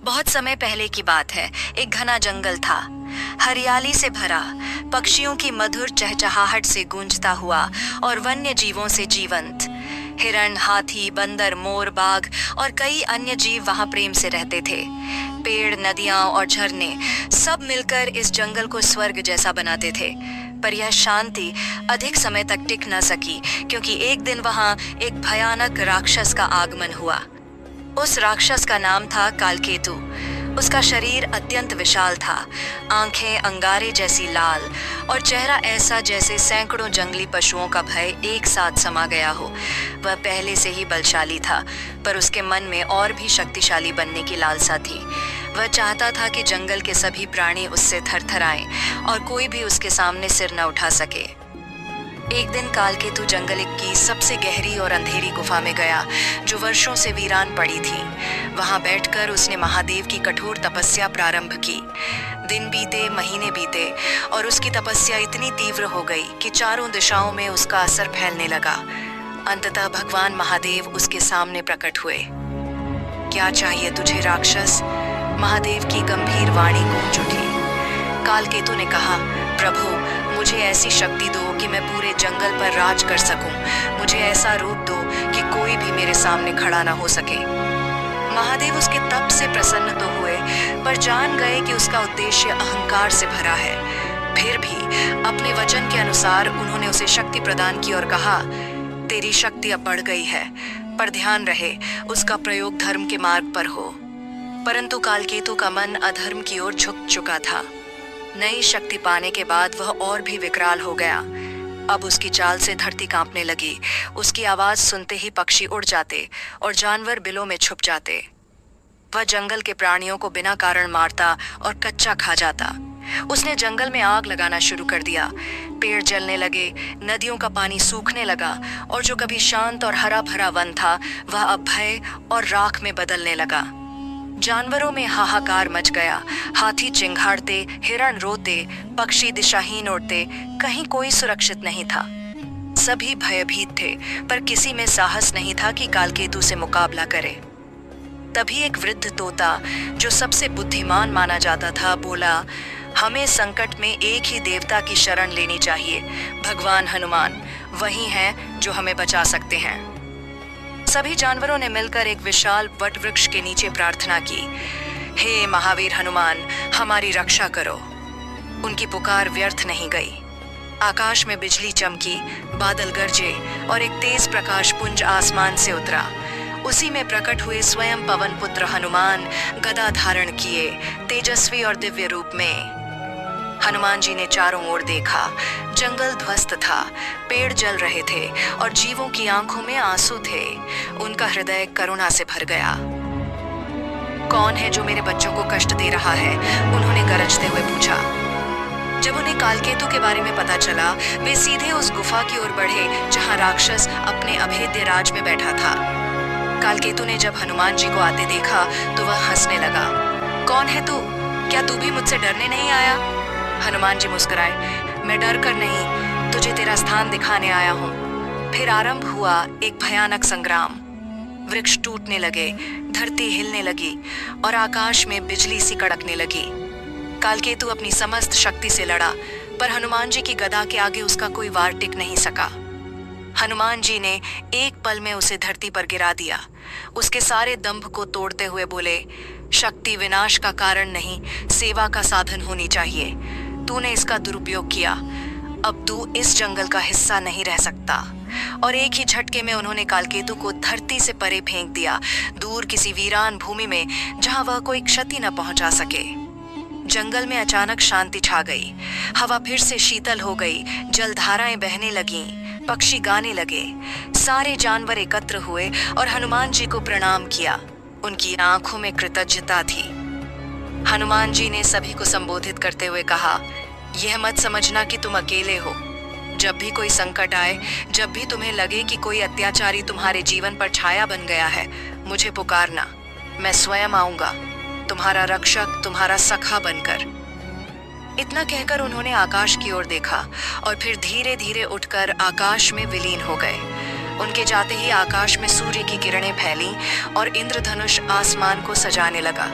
बहुत समय पहले की बात है। एक घना जंगल था, हरियाली से भरा, पक्षियों की मधुर चहचहाहट से गूंजता हुआ और वन्य जीवों से जीवंत। हिरण, हाथी, बंदर, मोर, बाघ और कई अन्य जीव वहां प्रेम से रहते थे। पेड़, नदियां और झरने सब मिलकर इस जंगल को स्वर्ग जैसा बनाते थे। पर यह शांति अधिक समय तक टिक न सकी, क्योंकि एक दिन वहां एक भयानक राक्षस का आगमन हुआ। उस राक्षस का नाम था कालकेतु। उसका शरीर अत्यंत विशाल था, आंखें अंगारे जैसी लाल और चेहरा ऐसा जैसे सैकड़ों जंगली पशुओं का भय एक साथ समा गया हो। वह पहले से ही बलशाली था, पर उसके मन में और भी शक्तिशाली बनने की लालसा थी। वह चाहता था कि जंगल के सभी प्राणी उससे थरथराएं और कोई भी उसके सामने सिर न उठा सके। एक दिन कालकेतु जंगल की सबसे गहरी और अंधेरी गुफा में गया, जो वर्षों से वीरान पड़ी थी। वहां बैठकर उसने महादेव की कठोर तपस्या प्रारंभ की। दिन बीते, महीने बीते और उसकी तपस्या इतनी तीव्र हो गई कि चारों दिशाओं में उसका असर फैलने लगा। अंततः भगवान महादेव उसके सामने प्रकट हुए। क्या चाहिए तुझे राक्षस? महादेव की गंभीर वाणी गूंज उठी। कालकेतु ने कहा, प्रभु, मुझे ऐसी शक्ति दो कि मैं पूरे जंगल पर राज कर सकूं। मुझे ऐसा रूप दो कि कोई भी मेरे सामने खड़ा न हो सके। महादेव उसके तप से प्रसन्न तो हुए, पर जान गए कि उसका उद्देश्य अहंकार से भरा है। फिर भी अपने वचन के अनुसार उन्होंने उसे शक्ति प्रदान की और कहा, तेरी शक्ति अब बढ़ गई है, पर ध्यान रहे उसका प्रयोग धर्म के मार्ग पर हो। परंतु कालकेतु का मन अधर्म की ओर झुक चुका था। नई शक्ति पाने के बाद वह और भी विकराल हो गया। अब उसकी चाल से धरती कांपने लगी। उसकी आवाज सुनते ही पक्षी उड़ जाते और जानवर बिलों में छुप जाते। वह जंगल के प्राणियों को बिना कारण मारता और कच्चा खा जाता। उसने जंगल में आग लगाना शुरू कर दिया। पेड़ जलने लगे, नदियों का पानी सूखने लगा और जो कभी शांत और हरा भरा वन था, वह अब भय और राख में बदलने लगा। जानवरों में हाहाकार मच गया। हाथी चिंघाड़ते, हिरण रोते, पक्षी दिशाहीन उड़ते, कहीं कोई सुरक्षित नहीं था। सभी भयभीत थे, पर किसी में साहस नहीं था कि कालकेतु से मुकाबला करे। तभी एक वृद्ध तोता, जो सबसे बुद्धिमान माना जाता था, बोला, हमें संकट में एक ही देवता की शरण लेनी चाहिए। भगवान हनुमान वही हैं जो हमें बचा सकते हैं। सभी जानवरों ने मिलकर एक विशाल वट वृक्ष के नीचे प्रार्थना की, हे महावीर हनुमान, हमारी रक्षा करो। उनकी पुकार व्यर्थ नहीं गई। आकाश में बिजली चमकी, बादल गरजे और एक तेज प्रकाश पुंज आसमान से उतरा। उसी में प्रकट हुए स्वयं पवन पुत्र हनुमान, गदा धारण किए, तेजस्वी और दिव्य रूप में। हनुमान जी ने चारों ओर देखा। जंगल ध्वस्त था, पेड़ जल रहे थे और जीवों की आंखों में आंसू थे। उनका हृदय करुणा से भर गया। कौन है जो मेरे बच्चों को कष्ट दे रहा है? उन्होंने गरजते हुए पूछा। जब उन्हें कालकेतु के बारे में पता चला, वे सीधे उस गुफा की ओर बढ़े जहां राक्षस अपने अभेद्य राज में बैठा था। कालकेतु ने जब हनुमान जी को आते देखा तो वह हंसने लगा। कौन है तू? क्या तू भी मुझसे डरने नहीं आया? हनुमान जी मुस्कुराए, मैं डर कर नहीं, तुझे तेरा स्थान दिखाने आया हूँ। फिर आरंभ हुआ एक भयानक संग्राम। वृक्ष टूटने लगे, धरती हिलने लगी और आकाश में बिजली सी कड़कने लगी। कालकेतु अपनी समस्त शक्ति से लड़ा, पर हनुमान जी की गदा के आगे उसका कोई वार टिक नहीं सका। हनुमान जी ने एक पल में उसे धरती पर गिरा दिया। उसके सारे दंभ को तोड़ते हुए बोले, शक्ति विनाश का कारण नहीं, सेवा का साधन होनी चाहिए। तूने इसका दुरुपयोग किया, अब तू इस जंगल का हिस्सा नहीं रह सकता। और एक ही झटके में उन्होंने कालकेतु को धरती से परे फेंक दिया, दूर किसी वीरान भूमि में जहां वह कोई क्षति न पहुंचा सके। जंगल में अचानक शांति छा गई। हवा फिर से शीतल हो गई, जलधाराएं बहने लगीं, पक्षी गाने लगे। सारे जानवर एकत्र हुए और हनुमान जी को प्रणाम किया। उनकी आंखों में कृतज्ञता थी। हनुमान जी ने सभी को संबोधित करते हुए कहा, यह मत समझना कि तुम अकेले हो। जब भी कोई संकट आए, जब भी तुम्हें लगे कि कोई अत्याचारी तुम्हारे जीवन पर छाया बन गया है, मुझे पुकारना, मैं स्वयं आऊंगा, तुम्हारा रक्षक, तुम्हारा सखा बनकर। इतना कहकर उन्होंने आकाश की ओर देखा और फिर धीरे धीरे उठकर आकाश में विलीन हो गए। उनके जाते ही आकाश में सूर्य की किरणें फैलीं और इंद्रधनुष आसमान को सजाने लगा।